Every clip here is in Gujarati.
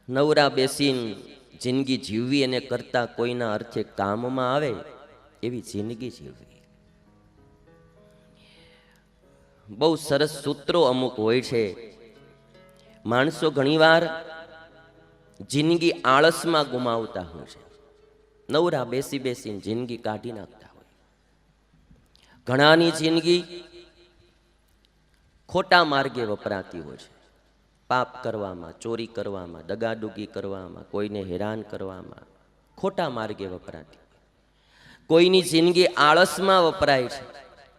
નવરા બેસીને જિંદગી જીવવી એને કરતા કોઈના અર્થે કામમાં આવે એવી જિંદગી જીવવી. બહુ સરસ સૂત્રો અમુક હોય છે. માણસો ઘણીવાર જિંદગી આળસમાં ગુમાવતા હોય છે. નવરા બેસી બેસીને જિંદગી કાઢી નાખતા હોય. ઘણાની જિંદગી ખોટા માર્ગે વપરાતી હોય છે. પાપ કરવામાં, ચોરી કરવામાં, દગાડુગી કરવામાં, કોઈને હેરાન કરવામાં ખોટા માર્ગે વપરાતી. કોઈની જિંદગી આળસમાં વપરાય છે,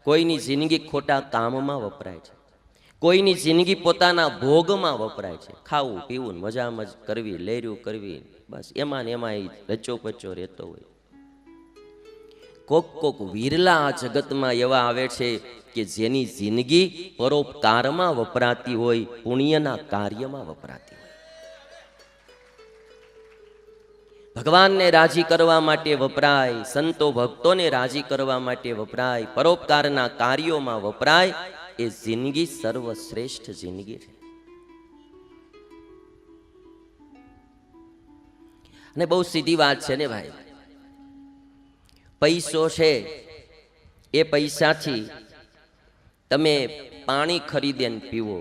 કોઈની જિંદગી ખોટા કામમાં વપરાય છે, કોઈની જિંદગી પોતાના ભોગમાં વપરાય છે. ખાવું પીવું મજા મજ કરવી, લેર્યું કરવી, બસ એમાં ને એમાં રચો પચો રહેતો હોય. કોક કોક વિરલા આ જગતમાં એવા આવે છે કે જેની જિંદગી પરોપકારમાં વપરાતી હોય, પુણ્યના કાર્યમાં વપરાતી હોય. ભગવાનને રાજી કરવા માટે વપરાય, સંતો ભક્તોને રાજી કરવા માટે વપરાય, પરોપકારના કાર્યોમાં વપરાય. એ જિંદગી સર્વશ્રેષ્ઠ જિંદગી છે. અને બહુ સીધી વાત છે ને ભાઈ. પૈસો છે એ પૈસાથી તમે પાણી ખરીદીને પીવો,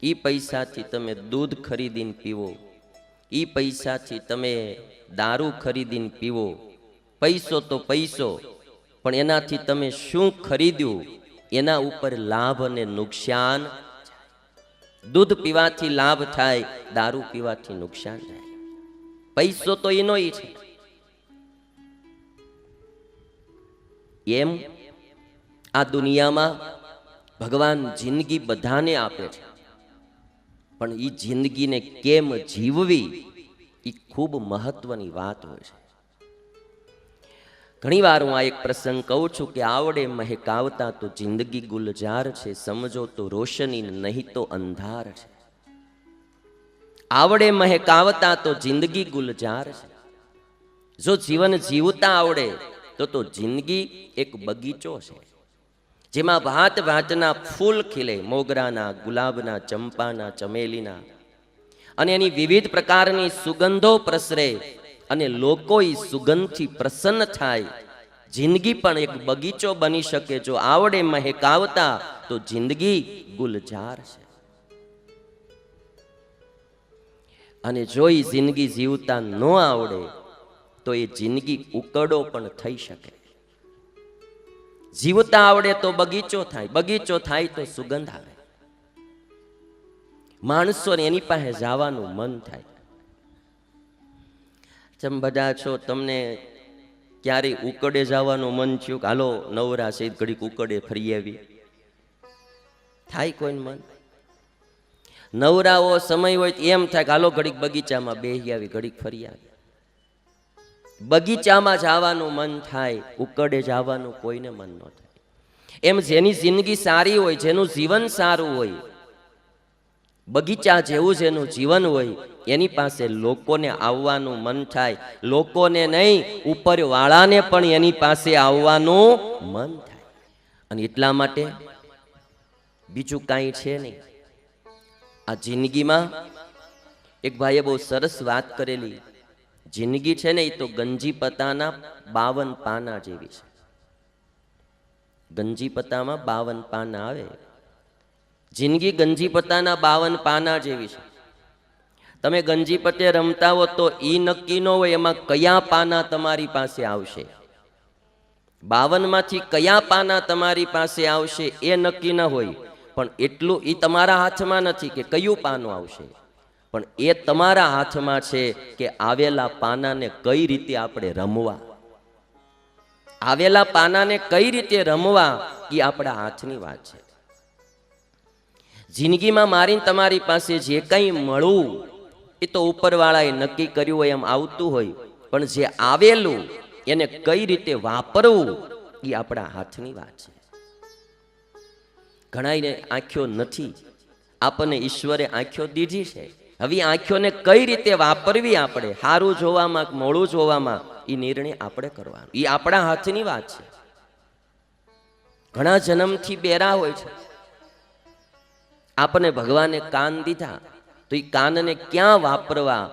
એ પૈસાથી તમે દૂધ ખરીદીને પીવો, એ પૈસાથી તમે દારૂ ખરીદીને પીવો. પૈસો તો પૈસો, પણ એનાથી તમે શું ખરીદ્યું એના ઉપર લાભ અને નુકસાન. દૂધ પીવાથી લાભ થાય, દારૂ પીવાથી નુકસાન થાય. પૈસો તો એનો છે. એમ આ દુનિયામાં ભગવાન જિંદગી બધાને આપે છે, પણ એ જિંદગીને કેમ જીવવી એ ખૂબ મહત્વની વાત હોય છે. ઘણી વાર હું આ એક પ્રસંગ કહું છું કે આવડે મહેકાવતા તો જિંદગી ગુલજાર છે, સમજો તો રોશની નહીં તો અંધાર છે. આવડે મહેકાવતા તો જિંદગી ગુલજાર છે. જો જીવન જીવતા આવડે તો જિંદગી એક બગીચો છે, જેમાં ભાત ભાતના ફૂલ ખીલે, મોગરાના, ગુલાબના, ચંપાના, ચમેલીના, અને એની વિવિધ પ્રકારની સુગંધો પ્રસરે અને લોકો એ સુગંધથી પ્રસન્ન થાય. જિંદગી પણ એક બગીચો બની શકે જો આવડે મહેકાવતા તો જિંદગી ગુલજાર છે. અને જો એ જિંદગી જીવતા ન આવડે તો એ જિંદગી ઉકડો પણ થઈ શકે. જીવતા આવડે તો બગીચો થાય, બગીચો થાય તો સુગંધ આવે, માણસોને એની પાસે જવાનું મન થાય. તમે બધા છો, તમને ક્યારેય ઉકડે જવાનું મન થયું કે હાલો નવરા છે ઘડીક ઉકડે ફરી આવી? થાય કોઈને મન? નવરાઓ સમય હોય એમ થાય કે હાલો ઘડીક બગીચામાં બેસી આવી, ઘડીક ફરી આવી. બગીચામાં જવાનું મન થાય, ઉકડે જવાનું કોઈને મન ન થાય. એમ જેની જિંદગી સારી હોય, જેનું જીવન સારું હોય, બગીચા જેવું જેનું જીવન હોય, એની પાસે લોકોને આવવાનું મન થાય. લોકોને નહીં, ઉપરવાળાને પણ એની પાસે આવવાનું મન થાય. અને એટલા માટે બીજું કાંઈ છે નહીં. આ જિંદગીમાં એક ભાઈએ બહુ સરસ વાત કરેલી. જિંદગી છે ને એ તો ગંજી પત્તાના 52 પાના જેવી છે. ગંજી પત્તામાં 52 પાના આવે. જિંદગી ગંજી પત્તાના 52 પાના જેવી છે. તમે ગંજી પત્તે રમતા હો તો એ નક્કી ન હોય એમાં કયા પાના તમારી પાસે આવશે. 52 માંથી કયા પાના તમારી પાસે આવશે એ નક્કી ન હોય, પણ એટલું એ તમારા હાથમાં નથી કે કયું પાનું આવશે, પણ એ તમારા હાથમાં છે કે આવેલા પાનાને કઈ રીતે આપણે રમવા. આવેલા પાનાને કઈ રીતે રમવા એ આપણા હાથની વાત છે. જિંદગીમાં મારીને તમારી પાસે જે કંઈ મળવું એ તો ઉપરવાળાએ નક્કી કર્યું હોય એમ આવતું હોય, પણ જે આવેલું એને કઈ રીતે વાપરવું એ આપણા હાથની વાત છે. ઘણાને આંખો નથી, આપણને ઈશ્વરે આંખો દીધી છે. હવે આંખોને કઈ રીતે વાપરવી, આપણે સારું જોવામાં મોડું જોવામાં, એ નિર્ણય આપણે કરવાનો, એ આપણા હાથની વાત છે. ઘણા જન્મથી બેરા હોય છે. આપણને ભગવાને કાન દીધા, તો એ કાનને ક્યાં વાપરવા?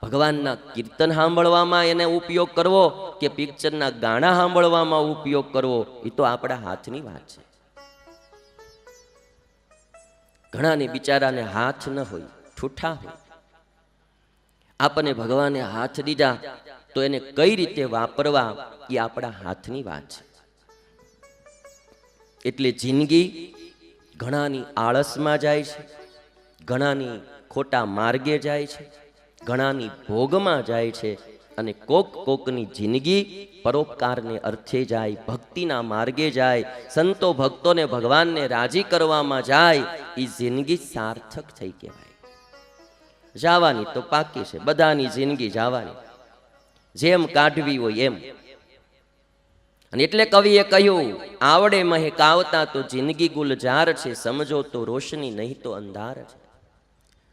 ભગવાનના કીર્તન સાંભળવામાં એને ઉપયોગ કરવો કે પિક્ચરના ગાણા સાંભળવામાં ઉપયોગ કરવો, એ તો આપણા હાથની વાત છે. ઘણાને બિચારાને હાથ ન હોય, ઠૂઠા હોય. આપણને ભગવાને હાથ દીધા તો એને કઈ રીતે વાપરવા એ આપણા હાથની વાત છે. એટલે જિંદગી ઘણાની આળસમાં જાય છે, ઘણાની ખોટા માર્ગે જાય છે, ઘણાની ભોગમાં જાય છે, અને કોકની જિંદગી પરોપકારને અર્થે જાય, ભક્તિના માર્ગે જાય, સંતો ભક્તોને ભગવાનને રાજી કરવામાં જાય, એ જિંદગી સાર્થક થઈ કહેવાય. જવાની તો પાકી છે, બધાની જિંદગી જવાની, જેમ કાઢવી હોય એમ. અને એટલે કવિએ કહ્યું, આવડે મહેકાવતા તો જિંદગી ગુલજાર છે, સમજો તો રોશની નહીં તો અંધાર છે.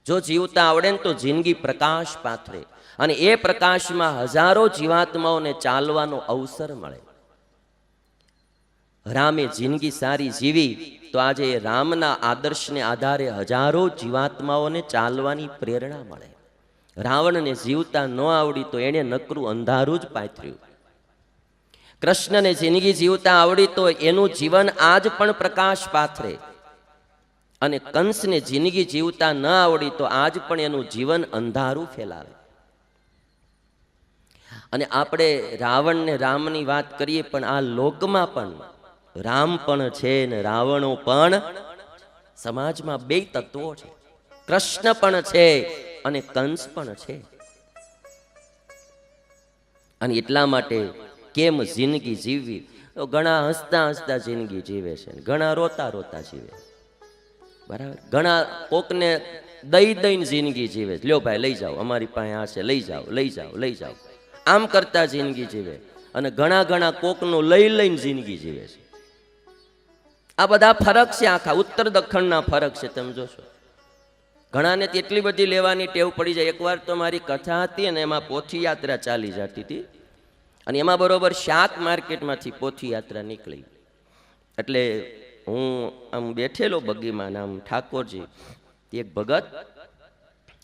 જો જીવતા આવડે ને તો જિંદગી પ્રકાશ પાથરે, અને એ પ્રકાશમાં હજારો જીવાત્માઓને ચાલવાનો અવસર મળે. રામે જિંદગી સારી જીવી તો આજે રામના આદર્શને આધારે હજારો જીવાત્માઓને ચાલવાની પ્રેરણા મળે. રાવણને જીવતા ન આવડી તો એણે નકરું અંધારું જ પાથર્યું. કૃષ્ણને જિંદગી જીવતા આવડી તો એનું જીવન આજ પણ પ્રકાશ પાથરે, અને કંસને જિંદગી જીવતા ન આવડી તો આજ પણ એનું જીવન અંધારું ફેલાવે. અને આપણે રાવણને રામની વાત કરીએ, પણ આ લોકમાં પણ રામ પણ છે ને રાવણો પણ. સમાજમાં બે તત્વો છે, કૃષ્ણ પણ છે અને કંસ પણ છે. અને એટલા માટે કેમ જિંદગી જીવવી? તો ઘણા હસતા હસતા જિંદગી જીવે છે, ઘણા રોતા રોતા જીવે, બરાબર. ઘણા કોકને દઈને જિંદગી જીવે, લ્યો ભાઈ લઈ જાઓ, અમારી પાસે આ છે, લઈ જાઓ લઈ જાઓ લઈ જાઓ, આમ કરતા જિંદગી જીવે. અને ઘણા કોકનું લઈને જિંદગી જીવે છે. આ બધા ફરક છે, આખા ઉત્તર દક્ષિણના ફરક છે, તમે જોશો. ઘણાને એટલી બધી લેવાની ટેવ પડી જાય. એકવાર તો મારી કથા હતી અને એમાં પોથી યાત્રા ચાલી જતી હતી, અને એમાં બરોબર શાક માર્કેટમાંથી પોથી યાત્રા નીકળી. એટલે હું આમ બેઠેલો બગીમાં, નામ ઠાકોરજી, એક ભગત,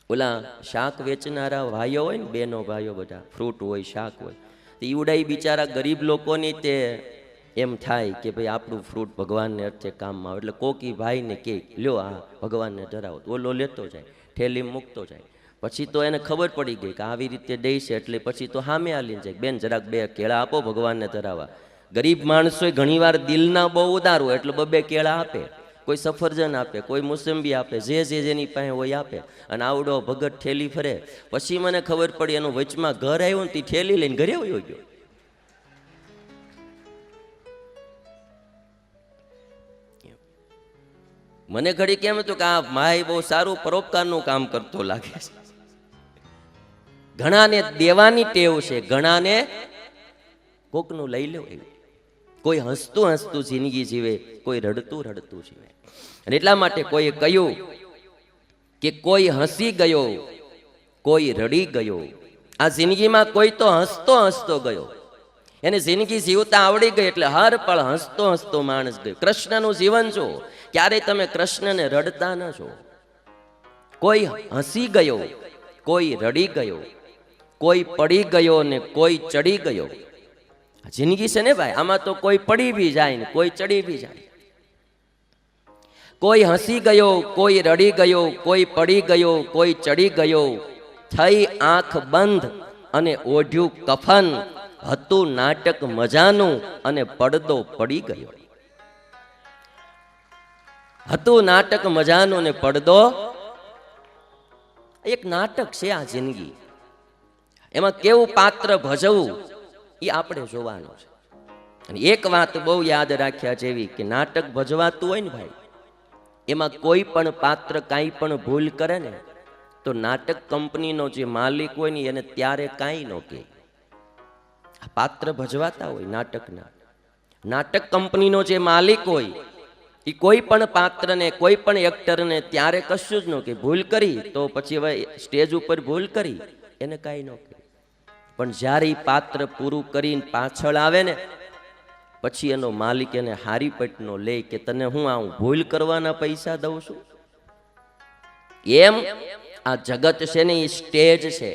ઓલા શાક વેચનારા ભાઈઓ હોય ને, બેનો ભાઈઓ બધા, ફ્રૂટ હોય શાક હોય, તો ઈવડાઈ બિચારા ગરીબ લોકોની તે એમ થાય કે ભાઈ આપણું ફ્રૂટ ભગવાનને અર્થે કામમાં આવે. એટલે કોકી ભાઈને કે લ્યો આ ભગવાનને ધરાવો, ઓલો લેતો જાય, ઠેલી મૂકતો જાય. પછી તો એને ખબર પડી ગઈ કે આવી રીતે દે છે, એટલે પછી તો સામે આલીને જાય, બેન જરાક 2 કેળા આપો ભગવાનને ધરાવવા. ગરીબ માણસો ઘણીવાર દિલના બહુ ઉદાર હોય, એટલે 2 કેળા આપે, કોઈ સફરજન આપે, કોઈ મોસંબી આપે, જે જેની પાસે હોય આપે. અને આવડો ભગત ઠેલી ફરે. પછી મને ખબર પડી એનું વચમાં ઘર આવ્યું ને, તે ઠેલી લઈને ઘરે વયો ગયો. મને ઘડી કેમ હતું કે આ માય બહુ સારું પરોપકારનું કામ કરતો લાગે છે. ઘણાને દેવાની ટેવ છે, ઘણાને કોકનું લઈ લેવું. કોઈ હસતું હસતું જિંદગી જીવે, કોઈ રડતું રડતું જીવે. અને એટલા માટે કોઈએ કહ્યું કે કોઈ હસી ગયો, કોઈ રડી ગયો. આ જિંદગીમાં કોઈ તો હસતો હસતો ગયો, એને જિંદગી જીવતા આવડી ગઈ, એટલે હર પળ હસતો હસતો માણસ ગયો. કૃષ્ણનું જીવન જો, ક્યારેય તમે કૃષ્ણને રડતા ન છો. કોઈ હસી ગયો, કોઈ રડી ગયો, કોઈ પડી ગયો ને કોઈ ચડી ગયો. જિંદગી છે ને ભાઈ, આમાં તો કોઈ પડી બી જાય ને કોઈ ચડી બી જાય. કોઈ હસી ગયો, કોઈ રડી ગયો, કોઈ પડી ગયો, કોઈ ચડી ગયો. થઈ આંખ બંધ અને ઓઢ્યું કફન, હતું નાટક મજાનું અને પડદો પડી ગયો. હતું નાટક મજાનું ને પડદો. એક નાટક છે આ જિંદગી. એમાં કેવું પાત્ર ભજવું એ આપણે જોવાનું છે. અને એક વાત બહુ યાદ રાખ્યા જેવી કે નાટક ભજવાતું હોય ને ભાઈ, એમાં કોઈ પણ પાત્ર કાંઈ પણ ભૂલ કરે ને તો નાટક કંપનીનો જે માલિક હોય ને એને ત્યારે કાંઈ ન કહે. પાત્ર ભજવાતા હોય નાટકના, નાટક કંપનીનો જે માલિક હોય એ કોઈ પણ પાત્રને, કોઈ પણ એક્ટરને ત્યારે કશું જ ન કે ભૂલ કરી તો પછી હવે સ્ટેજ ઉપર ભૂલ કરી એને કાંઈ ન કહે. પણ જ્યારે એ પાત્ર પૂરું કરીને પાછળ આવે ને પછી એનો માલિક એને હારી પટનો લે કે તને હું ભૂલ કરવાના પૈસા દઉં છું. એમ આ જગત છે ને એ સ્ટેજ છે.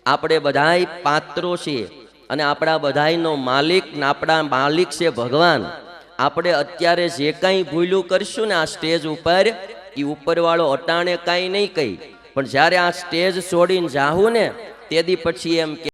આપણે બધાય પાત્રો છીએ અને આપણા બધાયનો માલિક ને આપણા માલિક છે ભગવાન. આપણે અત્યારે જે કાંઈ ભૂલું કરશું ને આ સ્ટેજ ઉપર, એ ઉપરવાળો અટાણે કાંઈ નહીં કહી, પણ જ્યારે આ સ્ટેજ છોડીને જાહું ને તેથી પછી એમ કે